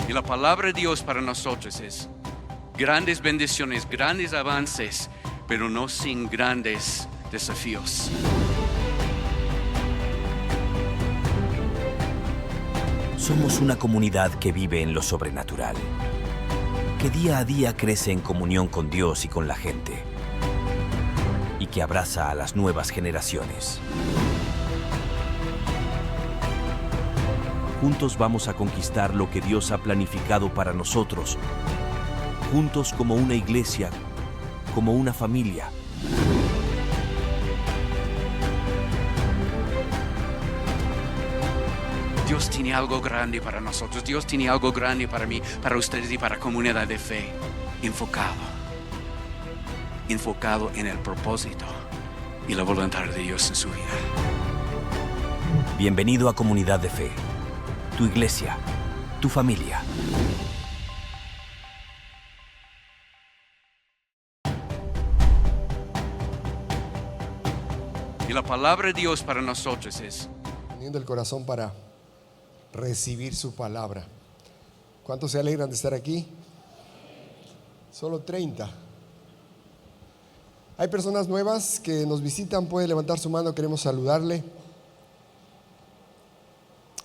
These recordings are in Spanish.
Y la palabra de Dios para nosotros es grandes bendiciones, grandes avances, pero no sin grandes desafíos. Somos una comunidad que vive en lo sobrenatural, que día a día crece en comunión con Dios y con la gente, y que abraza a las nuevas generaciones. Juntos vamos a conquistar lo que Dios ha planificado para nosotros, juntos como una iglesia, como una familia. Dios tiene algo grande para nosotros. Dios tiene algo grande para mí, para ustedes y para la comunidad de fe. Enfocado en el propósito y la voluntad de Dios en su vida. Bienvenido a Comunidad de Fe, tu iglesia, tu familia. Y la palabra de Dios para nosotros es poniendo el corazón para recibir su palabra. ¿Cuántos se alegran de estar aquí? Solo 30. Hay personas nuevas que nos visitan, puede levantar su mano, queremos saludarle.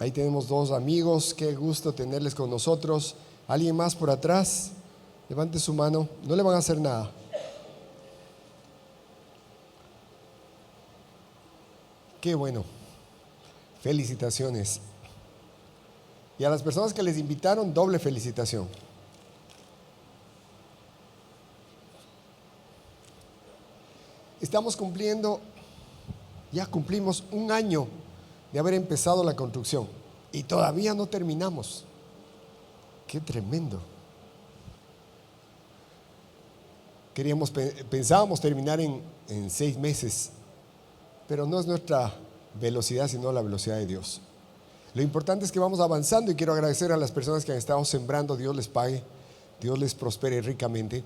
Ahí tenemos 2 amigos, qué gusto tenerles con nosotros. ¿Alguien más por atrás? Levante su mano, no le van a hacer nada. Qué bueno, felicitaciones. Y a las personas que les invitaron, doble felicitación. Estamos ya cumplimos 1 año de haber empezado la construcción y todavía no terminamos. Qué tremendo. Pensábamos terminar en 6 meses, pero no es nuestra velocidad, sino la velocidad de Dios. Lo importante es que vamos avanzando y quiero agradecer a las personas que han estado sembrando. Dios les pague, Dios les prospere ricamente.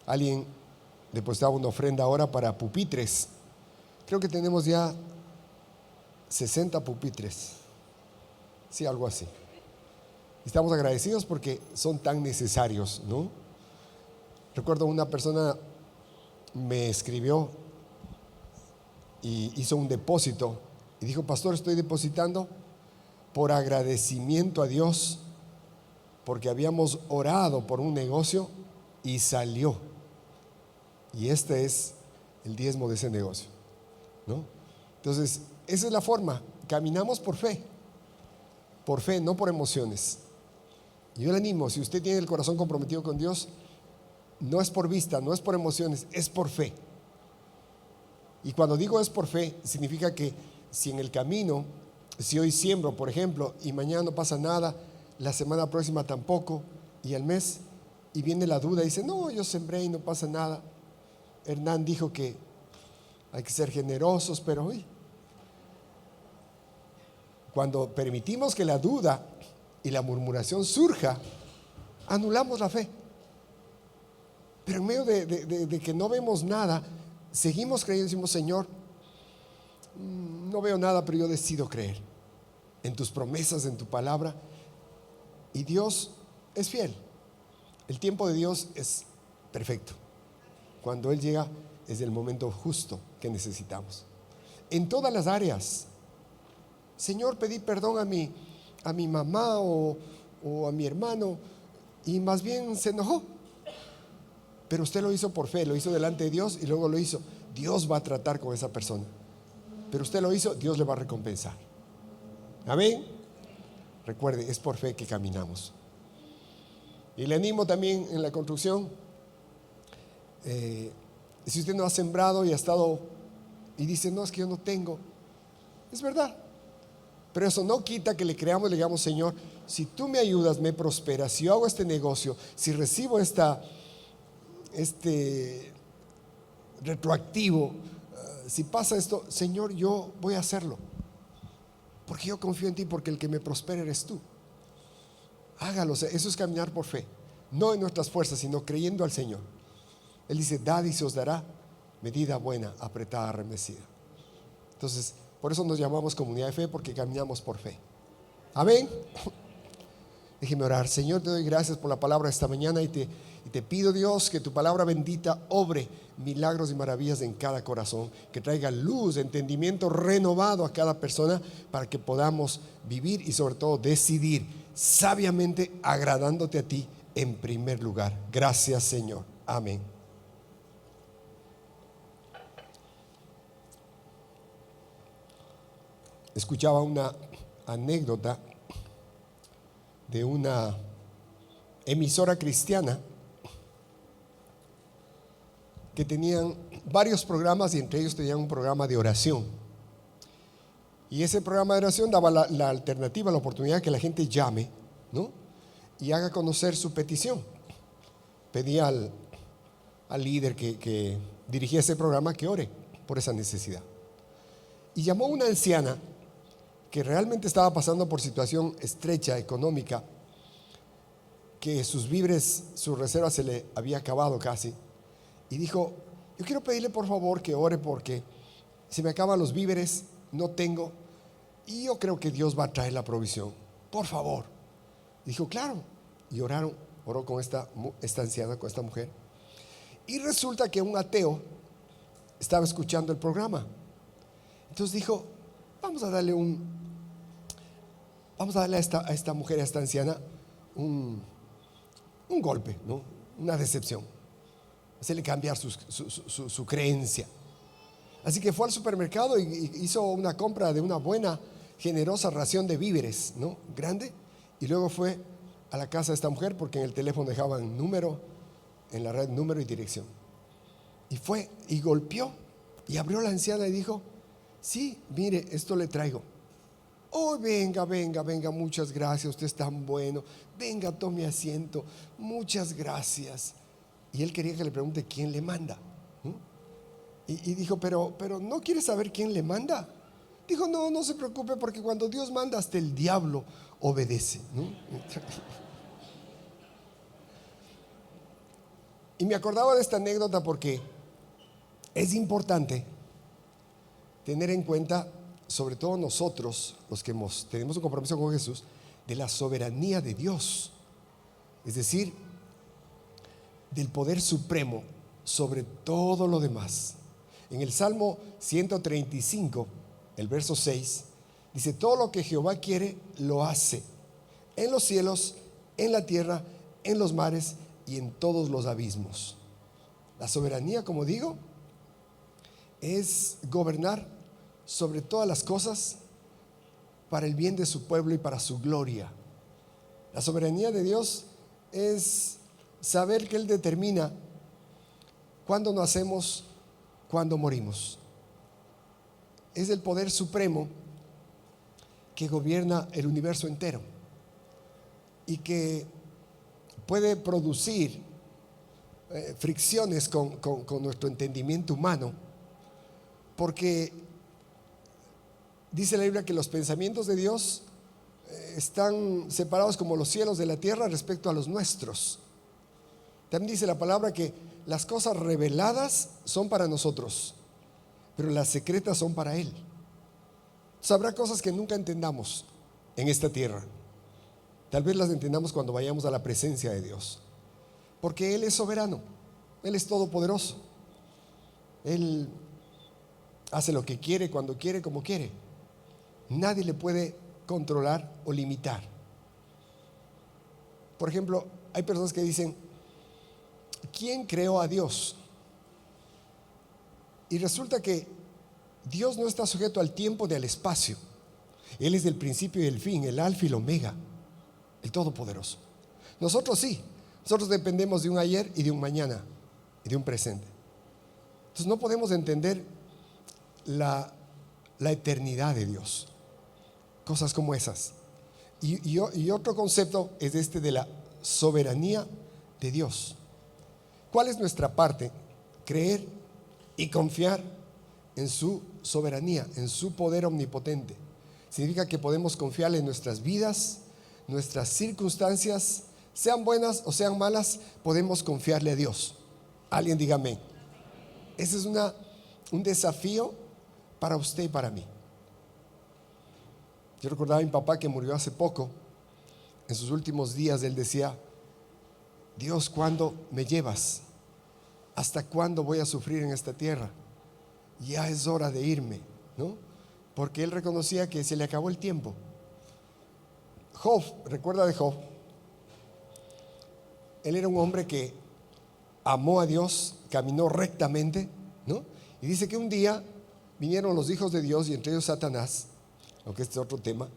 Alguien depositaba una ofrenda ahora para pupitres. Creo que tenemos ya 60 pupitres. Sí, algo así. Estamos agradecidos porque son tan necesarios, ¿no? Recuerdo una persona me escribió y hizo un depósito y dijo: pastor, estoy depositando por agradecimiento a Dios porque habíamos orado por un negocio y salió, y este es el diezmo de ese negocio, ¿no? Entonces esa es la forma, caminamos por fe, no por emociones. Y yo le animo, si usted tiene el corazón comprometido con Dios, no es por vista, no es por emociones, es por fe. Y cuando digo es por fe, significa que si en el camino, si hoy siembro, por ejemplo, y mañana no pasa nada, la semana próxima tampoco, y el mes, y viene la duda y dice: no, yo sembré y no pasa nada. Hernán dijo que hay que ser generosos, pero hoy, cuando permitimos que la duda y la murmuración surja, anulamos la fe. Pero en medio de que no vemos nada, seguimos creyendo, decimos: Señor, no veo nada, pero yo decido creer en tus promesas, en tu palabra. Y Dios es fiel. El tiempo de Dios es perfecto. Cuando Él llega es el momento justo que necesitamos. En todas las áreas. Señor, pedí perdón a mi mamá o a mi hermano y más bien se enojó. Pero usted lo hizo por fe, lo hizo delante de Dios y luego lo hizo. Dios va a tratar con esa persona. Pero usted lo hizo, Dios le va a recompensar. Amén. Recuerde, es por fe que caminamos. Y le animo también en la construcción. Si usted no ha sembrado y ha estado y dice: no, es que yo no tengo. Es verdad. Pero eso no quita que le creamos y le digamos: Señor, si tú me ayudas, me prosperas, si yo hago este negocio, si recibo este retroactivo, si pasa esto, Señor, yo voy a hacerlo porque yo confío en ti, porque el que me prospera eres tú. Hágalo. Eso es caminar por fe, no en nuestras fuerzas, sino creyendo al Señor. Él dice: dad y se os dará, medida buena, apretada, remecida. Entonces, por eso nos llamamos comunidad de fe, porque caminamos por fe. Amén. Déjeme orar. Señor, te doy gracias por la palabra de esta mañana y te pido, Dios, que tu palabra bendita obre milagros y maravillas en cada corazón, que traiga luz, entendimiento renovado a cada persona para que podamos vivir y sobre todo decidir sabiamente agradándote a ti en primer lugar. Gracias, Señor. Amén. Escuchaba una anécdota de una emisora cristiana que tenían varios programas y entre ellos tenían un programa de oración. Y ese programa de oración daba la alternativa, la oportunidad que la gente llame, ¿no?, y haga conocer su petición. Pedía al líder que dirigía ese programa que ore por esa necesidad. Y llamó a una anciana que realmente estaba pasando por situación estrecha económica, que sus víveres, sus reservas se le había acabado casi, y dijo: yo quiero pedirle por favor que ore porque se me acaban los víveres, no tengo, y yo creo que Dios va a traer la provisión, por favor. Dijo: claro. Y oró con esta anciana, con esta mujer, y resulta que un ateo estaba escuchando el programa. Entonces dijo: vamos a darle a esta mujer, a esta anciana, un golpe, ¿no?, una decepción, hacerle cambiar su creencia. Así que fue al supermercado y hizo una compra de una buena, generosa ración de víveres, ¿no?, grande, y luego fue a la casa de esta mujer, porque en el teléfono dejaban número, en la red número y dirección, y fue y golpeó y abrió la anciana y dijo: sí, mire, esto le traigo. Oh, venga, muchas gracias, usted es tan bueno, venga, tome asiento, muchas gracias. Y él quería que le pregunte quién le manda, ¿no? Y dijo: pero ¿no quiere saber quién le manda? Dijo: no se preocupe, porque cuando Dios manda hasta el diablo obedece, ¿no? Y me acordaba de esta anécdota porque es importante tener en cuenta, sobre todo nosotros, los que tenemos un compromiso con Jesús, de la soberanía de Dios, es decir, del poder supremo sobre todo lo demás. En el Salmo 135, el verso 6, dice: todo lo que Jehová quiere, lo hace, en los cielos, en la tierra, en los mares y en todos los abismos. La soberanía, como digo, es gobernar sobre todas las cosas para el bien de su pueblo y para su gloria. La soberanía de Dios es saber que Él determina cuándo nacemos, cuándo morimos. Es el poder supremo que gobierna el universo entero y que puede producir fricciones con nuestro entendimiento humano, porque dice la Biblia que los pensamientos de Dios están separados como los cielos de la tierra respecto a los nuestros. También dice la palabra que las cosas reveladas son para nosotros, pero las secretas son para Él. Entonces, habrá cosas que nunca entendamos en esta tierra. Tal vez las entendamos cuando vayamos a la presencia de Dios, porque Él es soberano, Él es todopoderoso. Él hace lo que quiere, cuando quiere, como quiere. Nadie le puede controlar o limitar. Por ejemplo, hay personas que dicen: ¿quién creó a Dios? Y resulta que Dios no está sujeto al tiempo ni al espacio. Él es del principio y el fin, el alfa y el omega, el todopoderoso. Nosotros sí, nosotros dependemos de un ayer y de un mañana y de un presente. Entonces no podemos entender la eternidad de Dios, cosas como esas. Y otro concepto es este de la soberanía de Dios. ¿Cuál es nuestra parte? Creer y confiar en su soberanía, en su poder omnipotente. Significa que podemos confiarle en nuestras vidas, nuestras circunstancias, sean buenas o sean malas, podemos confiarle a Dios. Alguien diga amén. Ese es un desafío para usted y para mí. Yo recordaba a mi papá que murió hace poco. en sus últimos días, él decía: Dios, ¿cuándo me llevas? ¿Hasta cuándo voy a sufrir en esta tierra? Ya es hora de irme, ¿no? Porque él reconocía que se le acabó el tiempo. Job, recuerda de Job, él era un hombre que amó a Dios, caminó rectamente, ¿no? Y dice que un día vinieron los hijos de Dios, y entre ellos Satanás, aunque este es otro tema,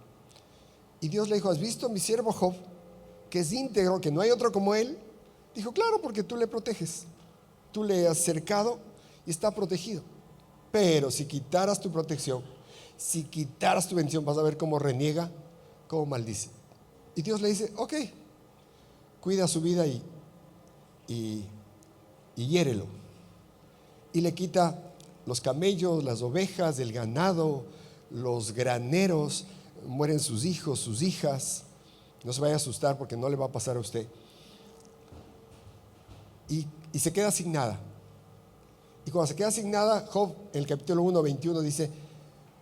y Dios le dijo: ¿has visto a mi siervo Job, que es íntegro, que no hay otro como él? Dijo: claro, porque tú le proteges, tú le has cercado y está protegido. Pero si quitaras tu protección, si quitaras tu bendición, vas a ver cómo reniega, cómo maldice. Y Dios le dice: ok, cuida su vida y hiérelo. Y le quita los camellos, las ovejas, el ganado, los graneros, mueren sus hijos, sus hijas. No se vaya a asustar, porque no le va a pasar a usted. Y se queda sin nada. Y cuando se queda sin nada, Job, en el capítulo 1:21 dice: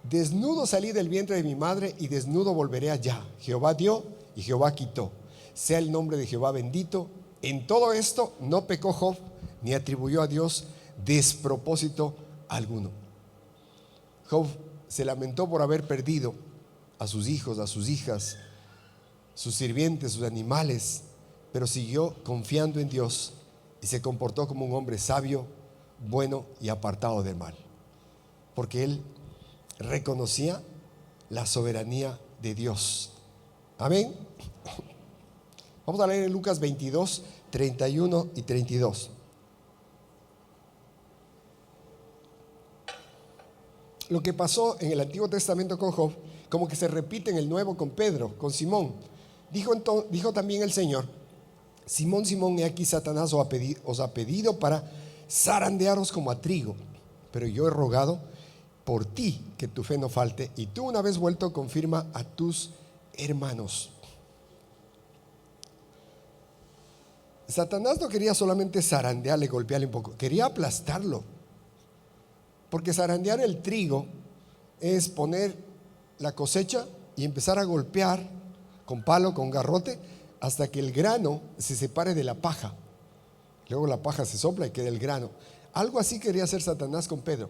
desnudo salí del vientre de mi madre, y desnudo volveré allá. Jehová dio y Jehová quitó. Sea el nombre de Jehová bendito. En todo esto no pecó Job, ni atribuyó a Dios despropósito alguno. Job se lamentó por haber perdido a sus hijos, a sus hijas, sus sirvientes, sus animales, pero siguió confiando en Dios y se comportó como un hombre sabio, bueno y apartado del mal, porque él reconocía la soberanía de Dios. Amén. Vamos a leer en Lucas 22, 31 y 32. Lo que pasó en el Antiguo Testamento con Job, como que se repite en el Nuevo con Pedro, con Simón. Dijo también el Señor: Simón, Simón, he aquí Satanás os ha pedido para zarandearos como a trigo, pero yo he rogado por ti que tu fe no falte, y tú, una vez vuelto, confirma a tus hermanos. Satanás no quería solamente zarandearle, golpearle un poco, quería aplastarlo. Porque zarandear el trigo es poner la cosecha y empezar a golpear con palo, con garrote, hasta que el grano se separe de la paja. Luego la paja se sopla y queda el grano. Algo así quería hacer Satanás con Pedro.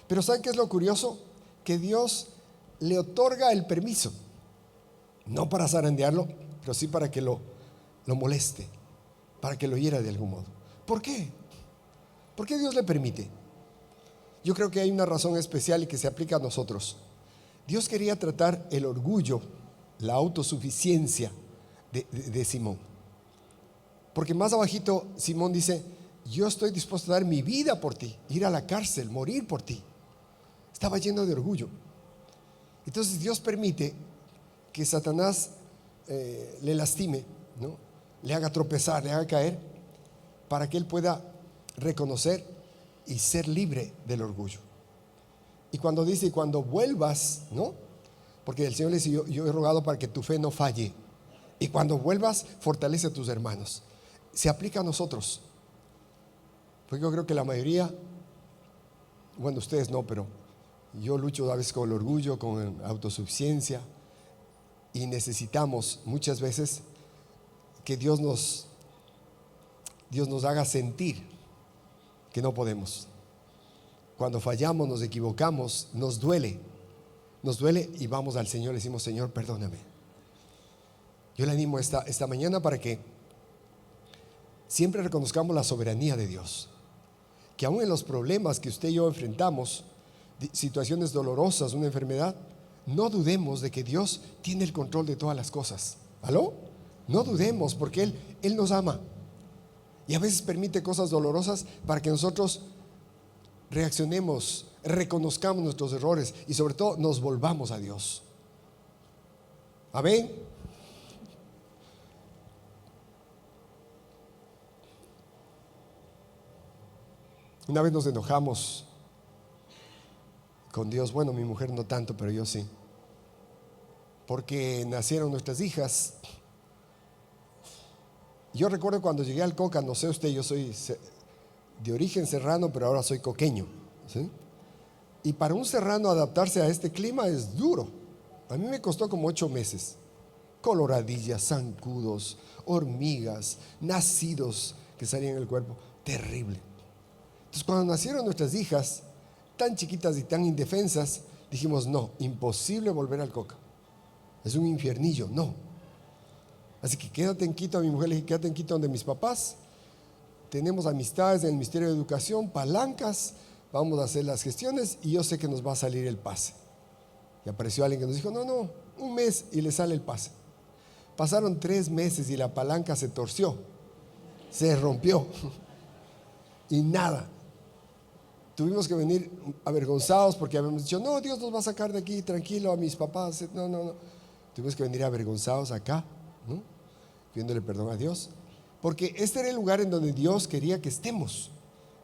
Pero ¿saben qué es lo curioso? Que Dios le otorga el permiso, no para zarandearlo, pero sí para que lo moleste, para que lo hiera de algún modo. ¿Por qué? ¿Por qué Dios le permite? Yo creo que hay una razón especial y que se aplica a nosotros. Dios quería tratar el orgullo, la autosuficiencia de Simón. Porque más abajito Simón dice: yo estoy dispuesto a dar mi vida por ti, ir a la cárcel, morir por ti. Estaba lleno de orgullo. Entonces Dios permite que Satanás le lastime, ¿no? Le haga tropezar, le haga caer, para que él pueda reconocer y ser libre del orgullo. Y cuando dice: y cuando vuelvas, ¿no? Porque el Señor le dice: yo he rogado para que tu fe no falle, y cuando vuelvas, fortalece a tus hermanos. Se aplica a nosotros, porque yo creo que la mayoría, bueno, ustedes no, pero yo lucho a veces con el orgullo, con la autosuficiencia, y necesitamos muchas veces que Dios nos haga sentir que no podemos. Cuando fallamos, nos equivocamos, nos duele y vamos al Señor y le decimos: Señor, perdóname. Yo le animo esta mañana para que siempre reconozcamos la soberanía de Dios, que aún en los problemas que usted y yo enfrentamos, situaciones dolorosas, una enfermedad, no dudemos de que Dios tiene el control de todas las cosas. ¿Aló? No dudemos, porque Él nos ama. Y a veces permite cosas dolorosas para que nosotros reaccionemos, reconozcamos nuestros errores y sobre todo nos volvamos a Dios. Amén. Una vez nos enojamos con Dios. Bueno, mi mujer no tanto, pero yo sí, porque nacieron nuestras hijas. Yo recuerdo cuando llegué al Coca, no sé usted, yo soy de origen serrano, pero ahora soy coqueño, ¿sí? Y para un serrano adaptarse a este clima es duro. A mí me costó como 8 meses. coloradillas, zancudos, hormigas, nacidos que salían en el cuerpo. Terrible. Entonces, cuando nacieron nuestras hijas, tan chiquitas y tan indefensas, dijimos, no, imposible volver al Coca. Es un infiernillo, no. Así que quédate en Quito. A mi mujer le dije, quédate en Quito donde mis papás. Tenemos amistades en el Ministerio de Educación, palancas, vamos a hacer las gestiones y yo sé que nos va a salir el pase. Y apareció alguien que nos dijo, no, un mes y le sale el pase. Pasaron 3 meses y la palanca se torció, se rompió y nada. Tuvimos que venir avergonzados porque habíamos dicho, no, Dios nos va a sacar de aquí, tranquilo, a mis papás. No. Tuvimos que venir avergonzados acá, ¿no? Pidiéndole perdón a Dios. Porque este era el lugar en donde Dios quería que estemos.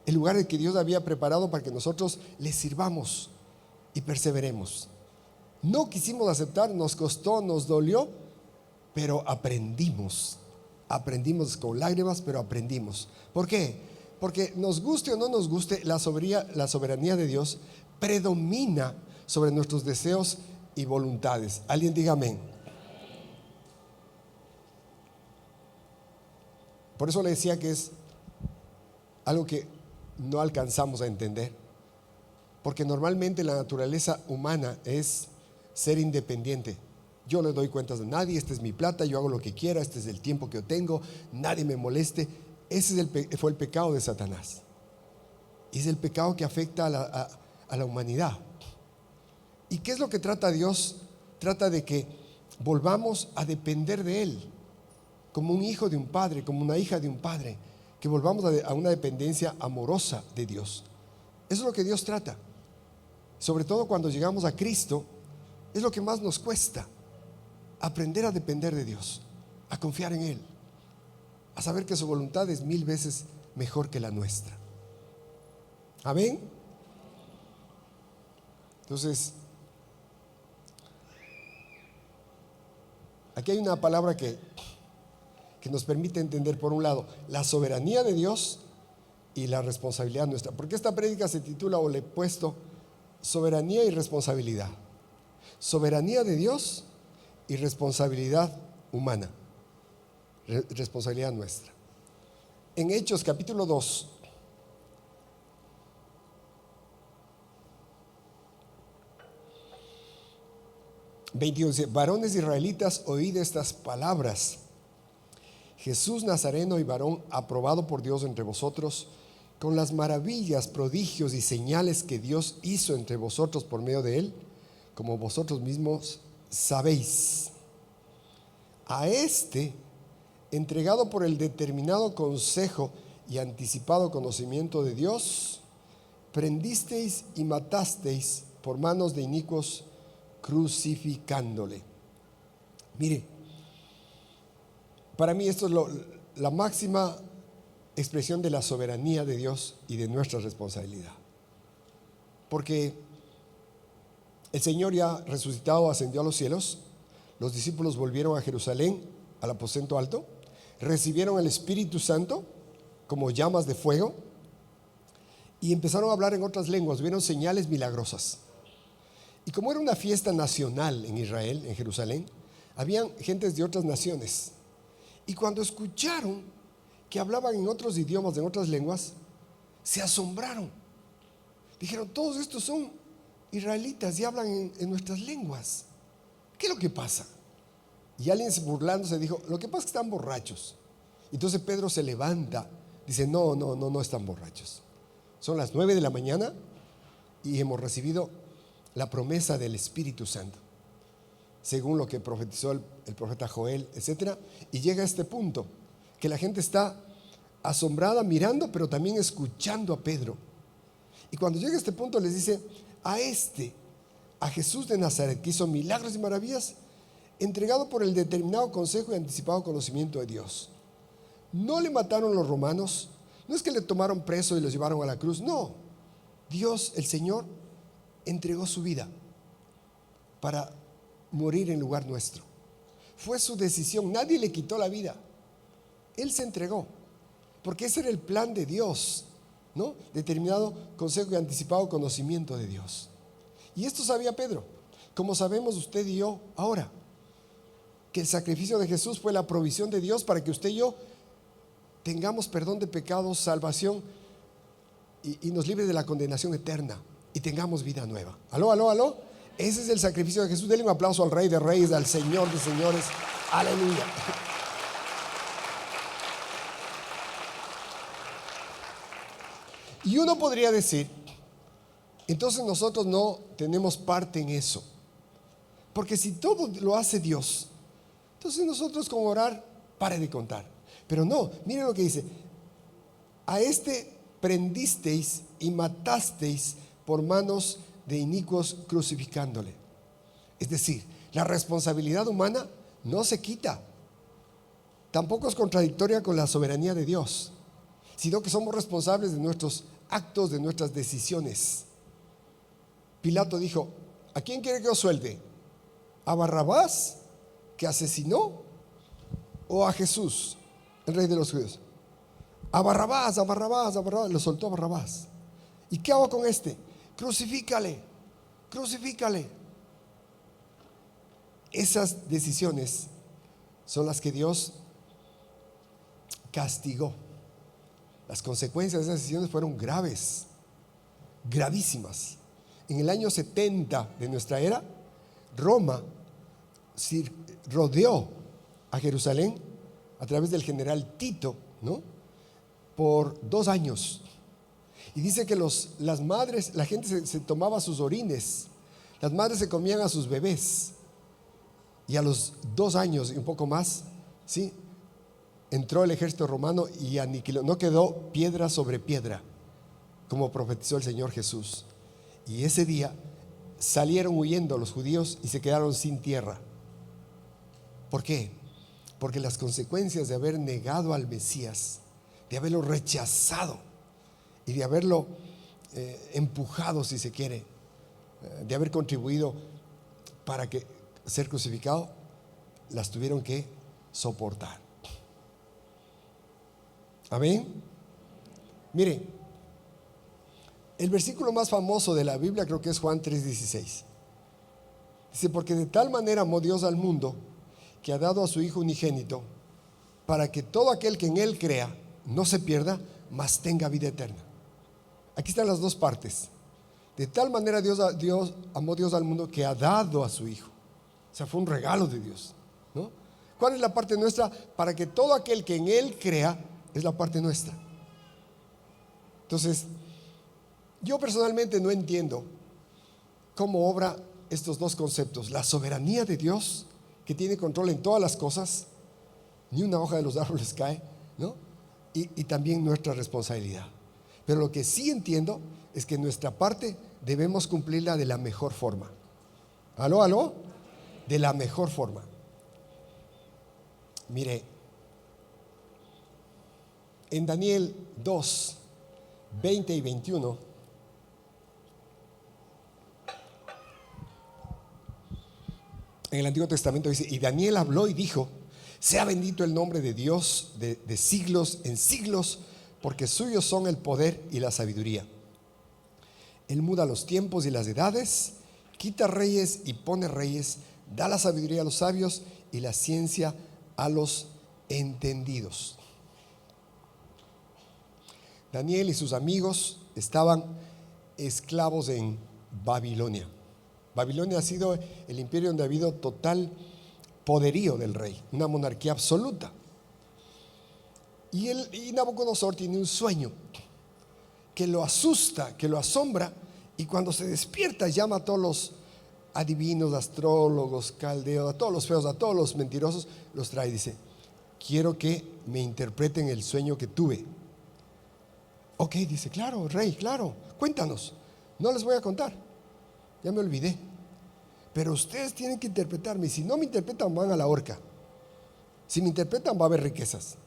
El lugar en que Dios había preparado para que nosotros le sirvamos y perseveremos. No quisimos aceptar, nos costó, nos dolió, pero aprendimos. Aprendimos con lágrimas, pero aprendimos. ¿Por qué? Porque nos guste o no nos guste, la soberanía de Dios predomina sobre nuestros deseos y voluntades. Alguien diga amén. Por eso le decía que es algo que no alcanzamos a entender. Porque normalmente la naturaleza humana es ser independiente. Yo no doy cuentas de nadie, esta es mi plata, yo hago lo que quiera, este es el tiempo que yo tengo, nadie me moleste. Ese fue el pecado de Satanás. Y es el pecado que afecta a la humanidad. ¿Y qué es lo que trata Dios? Trata de que volvamos a depender de Él, como un hijo de un padre, como una hija de un padre, que volvamos a una dependencia amorosa de Dios. Eso es lo que Dios trata. Sobre todo cuando llegamos a Cristo, es lo que más nos cuesta, aprender a depender de Dios, a confiar en Él, a saber que su voluntad es 1000 veces mejor que la nuestra. Amén. Entonces, aquí hay una palabra que nos permite entender, por un lado, la soberanía de Dios y la responsabilidad nuestra. Porque esta prédica se titula, o le he puesto, soberanía y responsabilidad. Soberanía de Dios y responsabilidad humana, responsabilidad nuestra. En Hechos capítulo 2, dice, varones israelitas, oíd estas palabras. Jesús Nazareno y varón aprobado por Dios entre vosotros, con las maravillas, prodigios y señales que Dios hizo entre vosotros por medio de él, como vosotros mismos sabéis. A este, entregado por el determinado consejo y anticipado conocimiento de Dios, prendisteis y matasteis por manos de inicuos, crucificándole. Mire, para mí esto es la máxima expresión de la soberanía de Dios y de nuestra responsabilidad. Porque el Señor ya resucitado ascendió a los cielos, los discípulos volvieron a Jerusalén, al aposento alto, recibieron el Espíritu Santo como llamas de fuego y empezaron a hablar en otras lenguas, vieron señales milagrosas. Y como era una fiesta nacional en Israel, en Jerusalén, habían gentes de otras naciones. Y cuando escucharon que hablaban en otros idiomas, en otras lenguas, se asombraron. Dijeron, todos estos son israelitas y hablan en nuestras lenguas. ¿Qué es lo que pasa? Y alguien burlándose dijo, lo que pasa es que están borrachos. Entonces Pedro se levanta, dice, no están borrachos. Son las 9 de la mañana y hemos recibido la promesa del Espíritu Santo, según lo que profetizó el profeta Joel, etc. Y llega a este punto, que la gente está asombrada mirando, pero también escuchando a Pedro. Y cuando llega a este punto les dice, a Jesús de Nazaret, que hizo milagros y maravillas, entregado por el determinado consejo y anticipado conocimiento de Dios. No le mataron los romanos, no es que le tomaron preso y los llevaron a la cruz, no. Dios, el Señor, entregó su vida para morir en lugar nuestro. Fue su decisión, nadie le quitó la vida. Él se entregó, porque ese era el plan de Dios, ¿no? Determinado consejo y anticipado conocimiento de Dios. Y esto sabía Pedro, como sabemos usted y yo ahora. que el sacrificio de Jesús fue la provisión de Dios para que usted y yo tengamos perdón de pecados, salvación y nos libre de la condenación eterna y tengamos vida nueva. Aló, aló, aló. Ese es el sacrificio de Jesús. Denle un aplauso al Rey de Reyes, al Señor de Señores. Aleluya. Y uno podría decir, entonces nosotros no tenemos parte en eso, porque si todo lo hace Dios, entonces nosotros con orar, pare de contar. Pero no, miren lo que dice: a este prendisteis y matasteis por manos de inicuos, crucificándole. Es decir, la responsabilidad humana no se quita, tampoco es contradictoria con la soberanía de Dios, sino que somos responsables de nuestros actos, de nuestras decisiones. Pilato dijo: ¿a quién quiere que os suelte? ¿A Barrabás, que asesinó, o a Jesús, el Rey de los judíos? A Barrabás, a Barrabás, a Barrabás. Lo soltó a Barrabás. ¿Y qué hago con este? Crucifícale, crucifícale. Esas decisiones son las que Dios castigó. Las consecuencias de esas decisiones fueron graves, gravísimas. En el año 70 de nuestra era, Roma rodeó a Jerusalén a través del general Tito, ¿no?, por 2 años. Y dice que las madres, la gente se tomaba sus orines, las madres se comían a sus bebés. Y a los 2 años y un poco más, ¿sí?, entró el ejército romano y aniquiló. No quedó piedra sobre piedra, como profetizó el Señor Jesús. Y ese día salieron huyendo los judíos y se quedaron sin tierra. ¿Por qué? Porque las consecuencias de haber negado al Mesías, de haberlo rechazado y de haberlo empujado, si se quiere, de haber contribuido para que ser crucificado, las tuvieron que soportar. Amén. Mire, el versículo más famoso de la Biblia creo que es Juan 3:16. Dice: porque de tal manera amó Dios al mundo, que ha dado a su Hijo unigénito, para que todo aquel que en Él crea no se pierda, mas tenga vida eterna. Aquí están las dos partes. De tal manera amó Dios al mundo, que ha dado a su Hijo. O sea, fue un regalo de Dios, ¿no? ¿Cuál es la parte nuestra? Para que todo aquel que en Él crea, es la parte nuestra. Entonces, yo personalmente no entiendo cómo obra estos dos conceptos: la soberanía de Dios, que tiene control en todas las cosas, ni una hoja de los árboles cae, ¿no? Y también nuestra responsabilidad. Pero lo que sí entiendo es que nuestra parte debemos cumplirla de la mejor forma. ¿Aló, aló? De la mejor forma. Mire, en Daniel 2, 20 y 21, en el Antiguo Testamento dice: y Daniel habló y dijo: sea bendito el nombre de Dios de siglos en siglos, porque suyos son el poder y la sabiduría. Él muda los tiempos y las edades, quita reyes y pone reyes, da la sabiduría a los sabios y la ciencia a los entendidos. Daniel y sus amigos estaban esclavos en Babilonia. Babilonia ha sido el imperio donde ha habido total poderío del rey, una monarquía absoluta. Y Nabucodonosor tiene un sueño que lo asusta, que lo asombra, y cuando se despierta llama a todos los adivinos, astrólogos, caldeos, a todos los feos, a todos los mentirosos, los trae y dice: quiero que me interpreten el sueño que tuve. Ok, dice: claro, rey, claro, cuéntanos. No les voy a contar, ya me olvidé, pero ustedes tienen que interpretarme, y si no me interpretan van a la horca. Si me interpretan va a haber riquezas.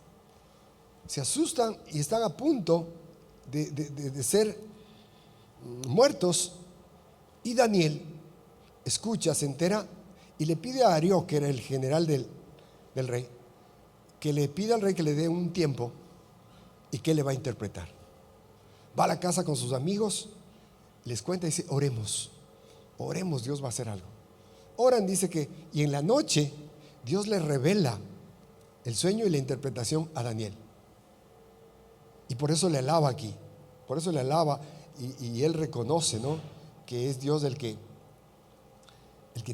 Se asustan y están a punto de ser muertos, y Daniel escucha, se entera y le pide a Arioc, que era el general del rey, que le pida al rey que le dé un tiempo y que le va a interpretar. Va a la casa con sus amigos, les cuenta y dice: oremos, Dios va a hacer algo. Oran, dice que, y en la noche Dios le revela el sueño y la interpretación a Daniel. Y por eso le alaba aquí. Por eso le alaba y él reconoce, ¿no?, que es Dios el que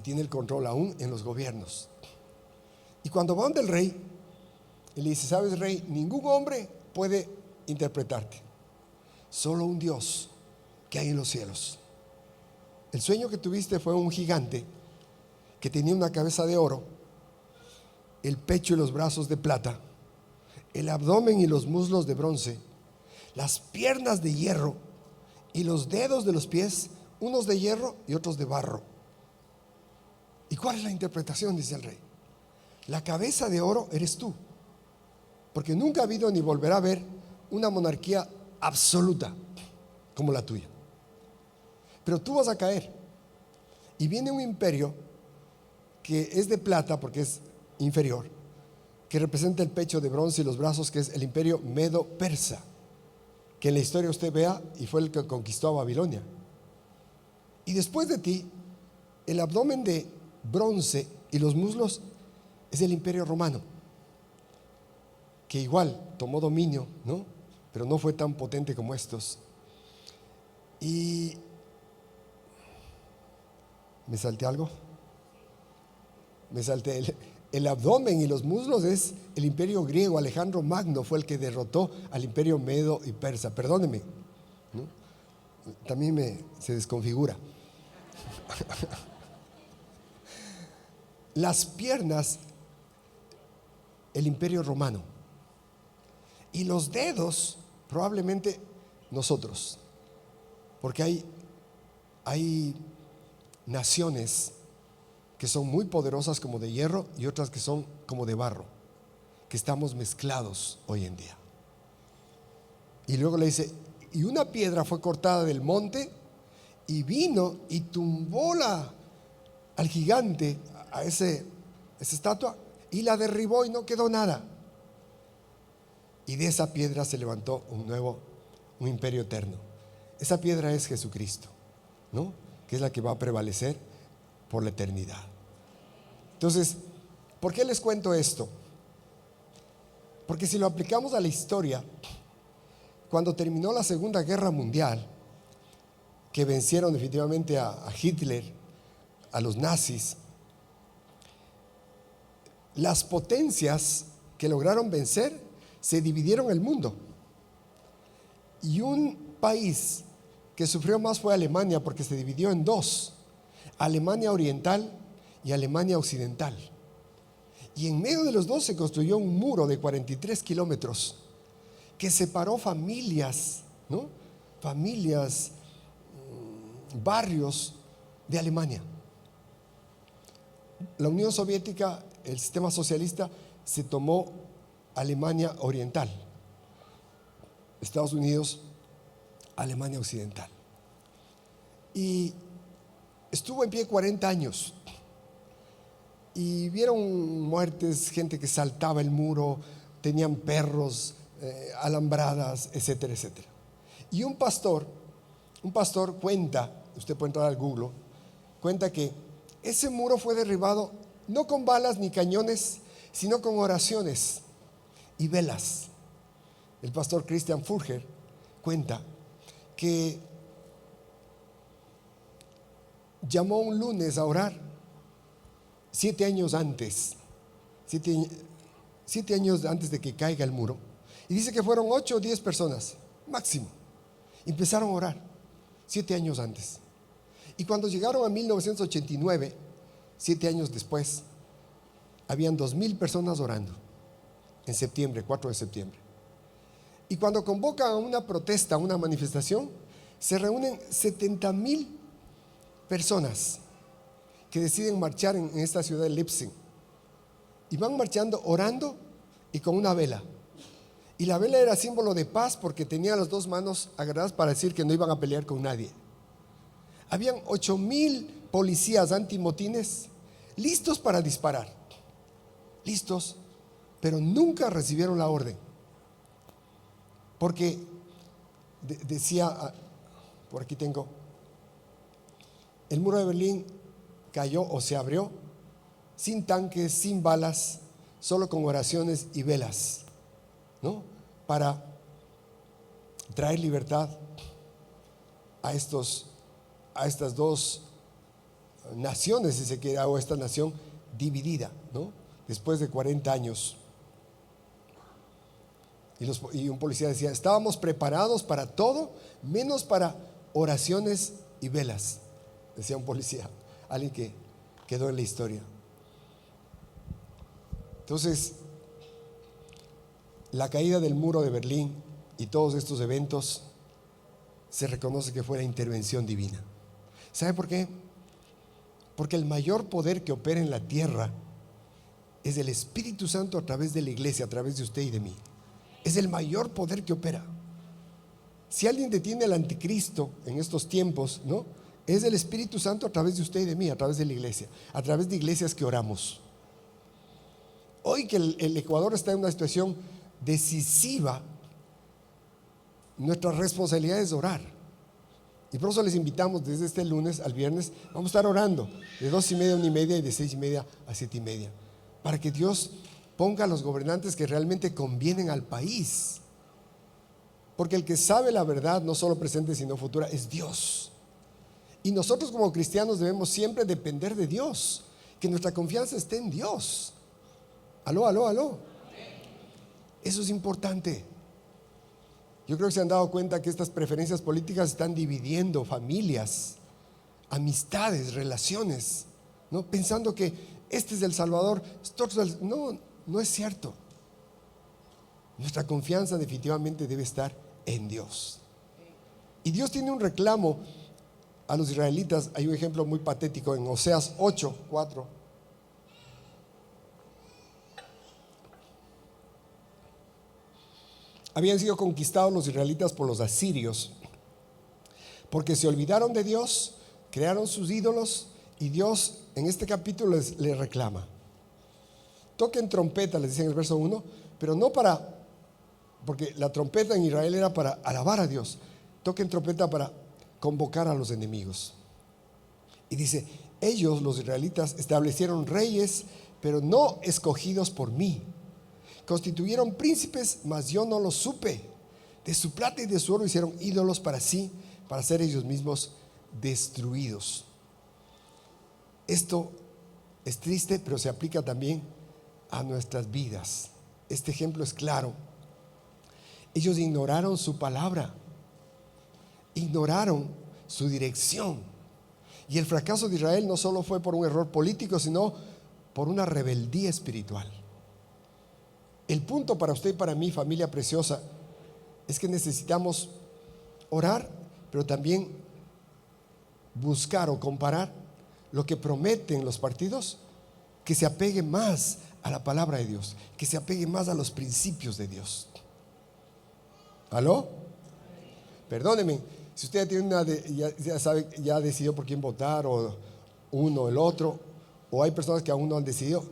tiene el control aún en los gobiernos. Y cuando va donde el rey, él le dice: ¿sabes, rey? Ningún hombre puede interpretarte, solo un Dios que hay en los cielos. El sueño que tuviste fue un gigante que tenía una cabeza de oro, el pecho y los brazos de plata, el abdomen y los muslos de bronce, las piernas de hierro y los dedos de los pies, unos de hierro y otros de barro. ¿Y cuál es la interpretación?, dice el rey. La cabeza de oro eres tú, porque nunca ha habido ni volverá a haber una monarquía absoluta como la tuya. Pero tú vas a caer y viene un imperio que es de plata, porque es inferior, que representa el pecho de bronce y los brazos, que es el imperio medo-persa, que en la historia usted vea, y fue el que conquistó a Babilonia. Y después de ti, el abdomen de bronce y los muslos es el imperio romano, que igual tomó dominio, ¿no?, pero no fue tan potente como estos. Y ¿me salté algo? Me salté. El abdomen y los muslos es el imperio griego. Alejandro Magno fue el que derrotó al imperio medo y persa. Perdóneme, ¿no?, también se desconfigura. Las piernas, el imperio romano, y los dedos probablemente nosotros, porque hay naciones que son muy poderosas como de hierro y otras que son como de barro, que estamos mezclados hoy en día. Y luego le dice: y una piedra fue cortada del monte y vino y tumbó al gigante, a esa estatua, y la derribó y no quedó nada. Y de esa piedra se levantó un imperio eterno. Esa piedra es Jesucristo, ¿no?, que es la que va a prevalecer por la eternidad. Entonces, ¿por qué les cuento esto? Porque si lo aplicamos a la historia, cuando terminó la Segunda Guerra Mundial, que vencieron definitivamente a Hitler, a los nazis, las potencias que lograron vencer se dividieron el mundo. Y un país que sufrió más fue Alemania, porque se dividió en dos: Alemania Oriental y Alemania Occidental. Y en medio de los dos se construyó un muro de 43 kilómetros que separó familias, ¿no?, familias, barrios de Alemania. La Unión Soviética, el sistema socialista, se tomó Alemania Oriental. Estados Unidos, Alemania Occidental. Y estuvo en pie 40 años. Y vieron muertes, gente que saltaba el muro, tenían perros, alambradas, etcétera, etcétera. Y un pastor cuenta, usted puede entrar al Google, cuenta que ese muro fue derribado no con balas ni cañones, sino con oraciones y velas. El pastor Christian Furger cuenta que llamó un lunes a orar 7 años antes, 7 años antes de que caiga el muro, y dice que fueron 8 o 10 personas máximo. Empezaron a orar 7 años antes, y cuando llegaron a 1989, 7 años después, habían 2,000 personas orando en septiembre, 4 de septiembre. Y cuando convocan a una protesta, a una manifestación, se reúnen 70,000 personas que deciden marchar en esta ciudad de Leipzig, y van marchando orando y con una vela. Y la vela era símbolo de paz, porque tenía las dos manos agarradas para decir que no iban a pelear con nadie. Habían 8,000 policías antimotines listos para disparar, listos, pero nunca recibieron la orden, porque decía, por aquí tengo, el muro de Berlín cayó o se abrió sin tanques, sin balas, solo con oraciones y velas, ¿no? Para traer libertad a estas dos naciones, si se quiere, o esta nación dividida, ¿no? Después de 40 años. Y un policía decía: estábamos preparados para todo, menos para oraciones y velas. Decía un policía, alguien que quedó en la historia. Entonces, la caída del muro de Berlín y todos estos eventos se reconoce que fue la intervención divina. ¿Sabe por qué? Porque el mayor poder que opera en la tierra es el Espíritu Santo a través de la iglesia, a través de usted y de mí. Es el mayor poder que opera. Si alguien detiene al anticristo en estos tiempos, ¿no? Es el Espíritu Santo a través de usted y de mí, a través de la iglesia, a través de iglesias que oramos. Hoy que el Ecuador está en una situación decisiva, nuestra responsabilidad es orar. Y por eso les invitamos desde este lunes al viernes. Vamos a estar orando de 2:30 a 1:30 y de 6:30 a 7:30, para que Dios ponga a los gobernantes que realmente convienen al país. Porque el que sabe la verdad, no solo presente sino futura, es Dios. Y nosotros como cristianos debemos siempre depender de Dios, que nuestra confianza esté en Dios. Aló, aló, aló. Eso es importante. Yo creo que se han dado cuenta que estas preferencias políticas están dividiendo familias, amistades, relaciones, ¿no? Pensando que este es el Salvador. No, no es cierto. Nuestra confianza definitivamente debe estar en Dios. Y Dios tiene un reclamo a los israelitas. Hay un ejemplo muy patético en Oseas 8:4. Habían sido conquistados los israelitas por los asirios, porque se olvidaron de Dios, crearon sus ídolos, y Dios en este capítulo les reclama. Toquen trompeta, les dice en el verso 1, pero no porque la trompeta en Israel era para alabar a Dios. Toquen trompeta para convocar a los enemigos. Y dice: ellos, los israelitas, establecieron reyes, pero no escogidos por mí. Constituyeron príncipes, mas yo no los supe. De su plata y de su oro hicieron ídolos para sí, para ser ellos mismos destruidos. Esto es triste, pero se aplica también a nuestras vidas. Este ejemplo es claro. Ellos ignoraron su palabra, ignoraron su dirección. Y el fracaso de Israel no solo fue por un error político, sino por una rebeldía espiritual. El punto para usted y para mí, familia preciosa, es que necesitamos orar, pero también buscar o comparar lo que prometen los partidos, que se apegue más a la palabra de Dios, que se apegue más a los principios de Dios. ¿Aló? Perdóneme, si usted tiene ya sabe, ya decidió por quién votar, o uno o el otro, o hay personas que aún no han decidido,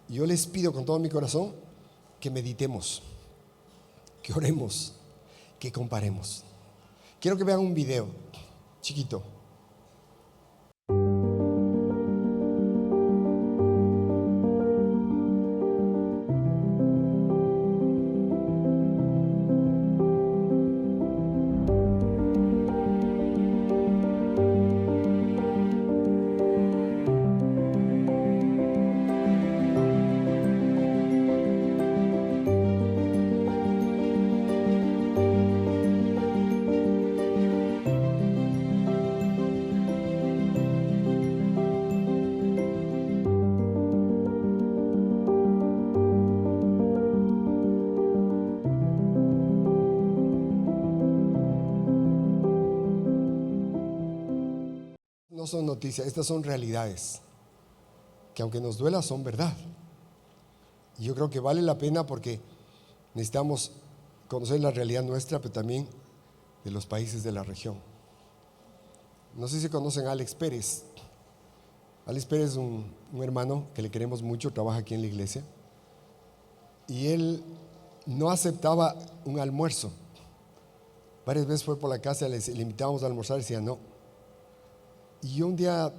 yo les pido con todo mi corazón que meditemos, que oremos, que comparemos. Quiero que vean un video chiquito. No son noticias, estas son realidades que, aunque nos duela, son verdad. Y yo creo que vale la pena, porque necesitamos conocer la realidad nuestra, pero también de los países de la región. No sé si conocen a Alex Pérez. Alex Pérez es un hermano que le queremos mucho, trabaja aquí en la iglesia, y él no aceptaba un almuerzo. Varias veces fue por la casa, le invitábamos a almorzar y decía no. Y yo un día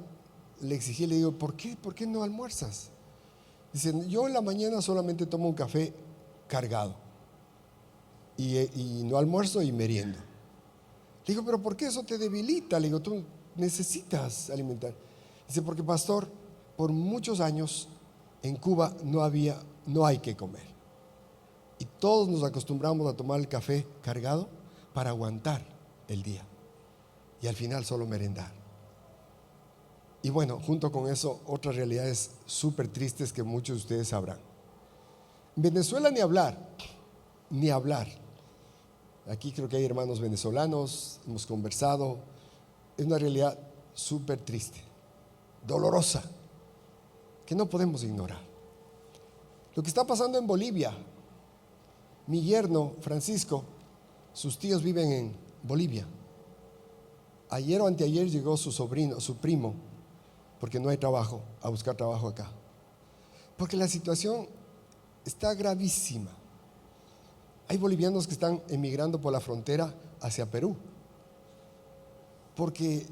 le exigí, le digo: ¿por qué no almuerzas? Dicen, yo en la mañana solamente tomo un café cargado y no almuerzo y meriendo. Le digo, pero ¿por qué eso te debilita? Le digo, tú necesitas alimentar. Dice, porque pastor, por muchos años en Cuba no hay que comer. Y todos nos acostumbramos a tomar el café cargado para aguantar el día. Y al final solo merendar. Y bueno, junto con eso, otras realidades súper tristes que muchos de ustedes sabrán. En Venezuela ni hablar. Aquí creo que hay hermanos venezolanos, hemos conversado. Es una realidad súper triste, dolorosa, que no podemos ignorar. Lo que está pasando en Bolivia, mi yerno Francisco, sus tíos viven en Bolivia. Ayer o anteayer llegó su primo, porque no hay trabajo, a buscar trabajo acá. Porque la situación está gravísima. Hay bolivianos que están emigrando por la frontera hacia Perú, porque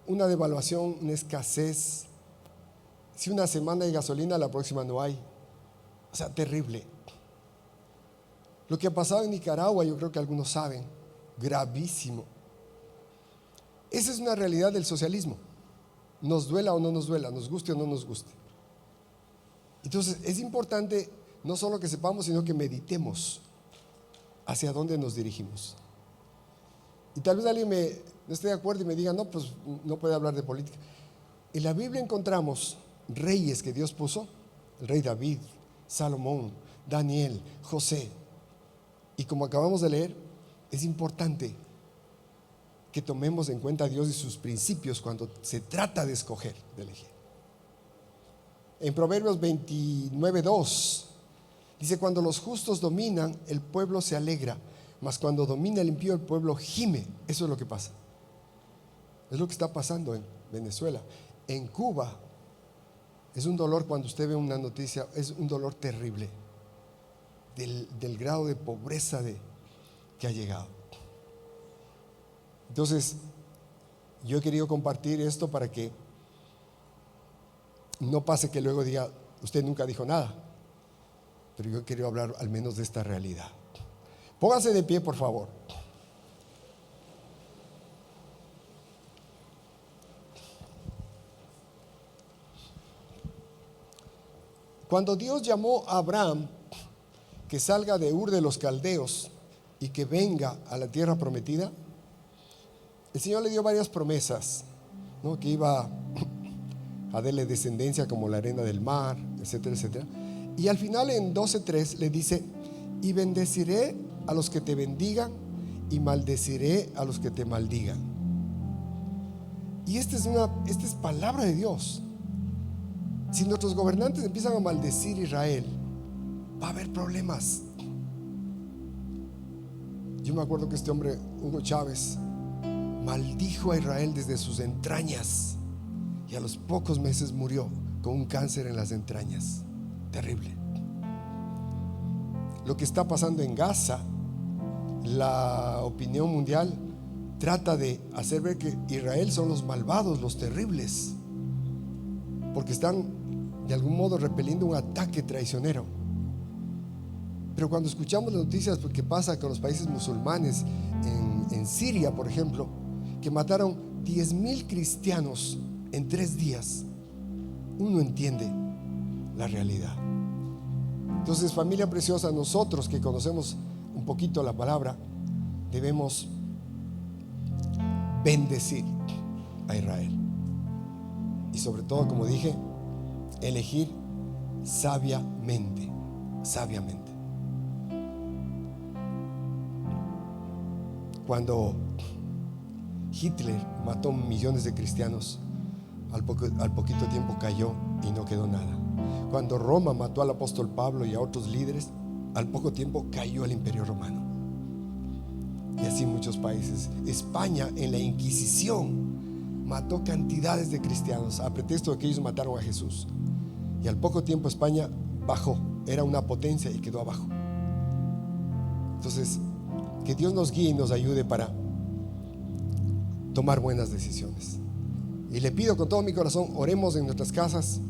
una devaluación, una escasez, si una semana hay gasolina, la próxima no hay. O sea, terrible. Lo que ha pasado en Nicaragua, yo creo que algunos saben, gravísimo. Esa es una realidad del socialismo. Nos duela o no nos duela, nos guste o no nos guste. Entonces es importante no solo que sepamos, sino que meditemos hacia dónde nos dirigimos. Y tal vez alguien no esté de acuerdo y me diga, no, pues no puede hablar de política. En la Biblia encontramos reyes que Dios puso, el rey David, Salomón, Daniel, José. Y como acabamos de leer, es importante que tomemos en cuenta a Dios y sus principios cuando se trata de escoger, de elegir. En Proverbios 29:2 dice, cuando los justos dominan, el pueblo se alegra, mas cuando domina el impío, el pueblo gime. Eso es lo que pasa. Es lo que está pasando en Venezuela. En Cuba es un dolor cuando usted ve una noticia, es un dolor terrible del grado de pobreza que ha llegado. Entonces, yo he querido compartir esto para que no pase que luego diga, usted nunca dijo nada. Pero yo quiero hablar al menos de esta realidad. Pónganse de pie, por favor. Cuando Dios llamó a Abraham que salga de Ur de los Caldeos y que venga a la tierra prometida, el Señor le dio varias promesas, ¿no? Que iba a darle descendencia como la arena del mar, etcétera, etcétera. Y al final en 12:3 le dice, y bendeciré a los que te bendigan y maldeciré a los que te maldigan. Y esta es palabra de Dios. Si nuestros gobernantes empiezan a maldecir a Israel, va a haber problemas. Yo me acuerdo que este hombre, Hugo Chávez, maldijo a Israel desde sus entrañas y a los pocos meses murió con un cáncer en las entrañas. Terrible. Lo que está pasando en Gaza, la opinión mundial trata de hacer ver que Israel son los malvados, los terribles, porque están de algún modo repeliendo un ataque traicionero. Pero cuando escuchamos las noticias que pasa con los países musulmanes en Siria, por ejemplo, que mataron 10,000 cristianos en 3 días, uno entiende la realidad. Entonces, familia preciosa, nosotros que conocemos un poquito la palabra, debemos bendecir a Israel y sobre todo, como dije, elegir sabiamente. Cuando Hitler mató millones de cristianos, al poquito tiempo cayó y no quedó nada. Cuando Roma mató al apóstol Pablo y a otros líderes, al poco tiempo cayó el imperio romano. Y así muchos países. España en la Inquisición mató cantidades de cristianos a pretexto de que ellos mataron a Jesús. Y al poco tiempo España bajó, era una potencia y quedó abajo. Entonces, que Dios nos guíe y nos ayude para tomar buenas decisiones. Y le pido con todo mi corazón, oremos en nuestras casas,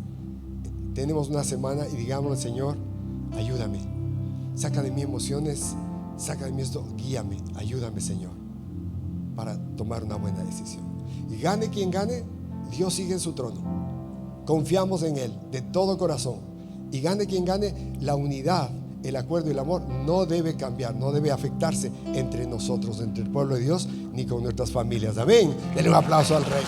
tenemos una semana y digámosle: Señor, ayúdame, saca de mí emociones, saca de mí esto, guíame, ayúdame, Señor, para tomar una buena decisión. Y gane quien gane, Dios sigue en su trono, confiamos en Él de todo corazón. Y gane quien gane, la unidad, el acuerdo y el amor no debe cambiar, no debe afectarse entre nosotros, entre el pueblo de Dios, ni con nuestras familias. Amén. Denle un aplauso al Rey.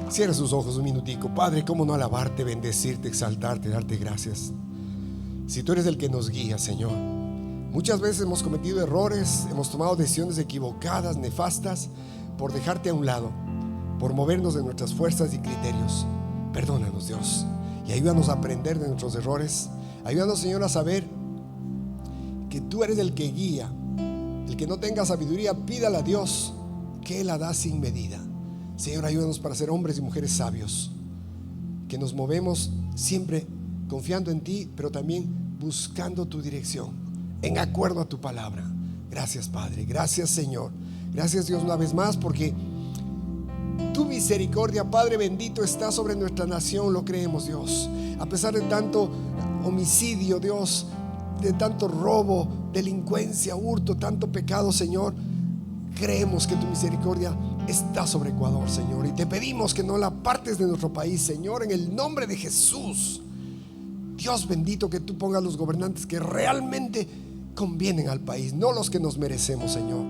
Cierra sus ojos un minutico. Padre, cómo no alabarte, bendecirte, exaltarte, darte gracias. Si tú eres el que nos guía, Señor. Muchas veces hemos cometido errores, hemos tomado decisiones equivocadas, nefastas, por dejarte a un lado, por movernos de nuestras fuerzas y criterios. Perdónanos, Dios, y ayúdanos a aprender de nuestros errores. Ayúdanos, Señor, a saber que tú eres el que guía. El que no tenga sabiduría, pídala a Dios, que Él la da sin medida. Señor, ayúdanos para ser hombres y mujeres sabios, que nos movemos siempre confiando en ti, pero también buscando tu dirección, en acuerdo a tu palabra. Gracias, Padre, gracias, Señor. Gracias, Dios, una vez más, porque tu misericordia, Padre bendito, está sobre nuestra nación. Lo creemos, Dios. A pesar de tanto homicidio, Dios, de tanto robo, delincuencia, hurto, tanto pecado, Señor, creemos que tu misericordia está sobre Ecuador, Señor, y te pedimos que no la apartes de nuestro país, Señor, en el nombre de Jesús. Dios bendito, que tú pongas los gobernantes que realmente convienen al país, no los que nos merecemos, Señor.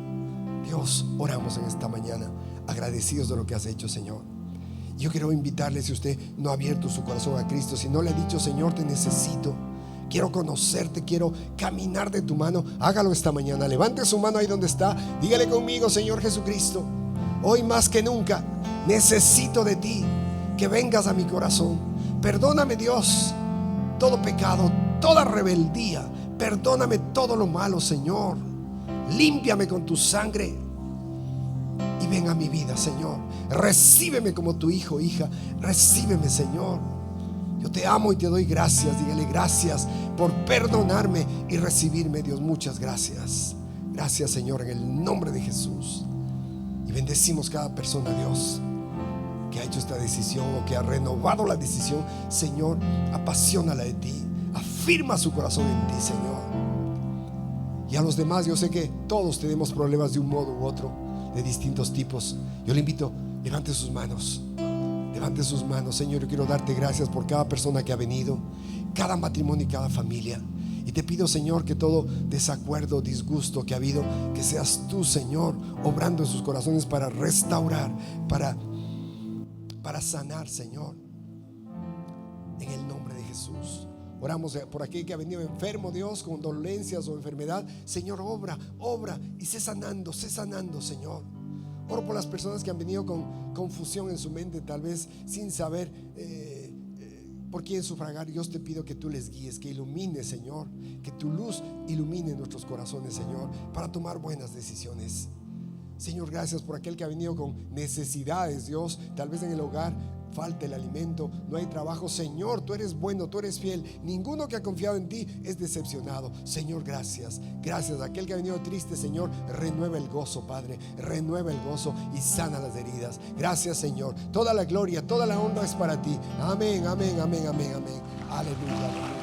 Dios, oramos en esta mañana agradecidos de lo que has hecho, Señor. Yo quiero invitarle, si usted no ha abierto su corazón a Cristo, si no le ha dicho: Señor, te necesito, quiero conocerte, quiero caminar de tu mano, hágalo esta mañana. Levante su mano ahí donde está, dígale conmigo: Señor Jesucristo, hoy más que nunca necesito de ti, que vengas a mi corazón. Perdóname, Dios, todo pecado, toda rebeldía. Perdóname todo lo malo, Señor. Límpiame con tu sangre y ven a mi vida, Señor. Recíbeme como tu hijo, hija. Recíbeme, Señor. Yo te amo y te doy gracias. Dígale: gracias por perdonarme y recibirme, Dios. Muchas gracias. Gracias, Señor, en el nombre de Jesús. Y bendecimos cada persona, Dios, que ha hecho esta decisión o que ha renovado la decisión. Señor, apasionala de ti, afirma su corazón en ti, Señor. Y a los demás, yo sé que todos tenemos problemas de un modo u otro, de distintos tipos. Yo le invito: levante sus manos, levante sus manos. Señor, yo quiero darte gracias por cada persona que ha venido, cada matrimonio y cada familia. Y te pido, Señor, que todo desacuerdo, disgusto que ha habido, que seas tú, Señor, obrando en sus corazones para restaurar, para sanar, Señor, en el nombre de Jesús. Oramos por aquel que ha venido enfermo, Dios, con dolencias o enfermedad. Señor, obra y sé sanando, Señor. Oro por las personas que han venido con confusión en su mente, tal vez sin saber por quién sufragar. Dios, te pido que tú les guíes, que ilumines, Señor, que tu luz ilumine nuestros corazones, Señor, para tomar buenas decisiones. Señor, gracias por aquel que ha venido con necesidades, Dios, tal vez en el hogar falta el alimento, no hay trabajo. Señor, tú eres bueno, tú eres fiel. Ninguno que ha confiado en ti es decepcionado. Señor, gracias. Gracias. Aquel que ha venido triste, Señor, renueva el gozo, Padre. Renueva el gozo y sana las heridas. Gracias, Señor. Toda la gloria, toda la honra es para ti. Amén, amén, amén, amén, amén. Aleluya.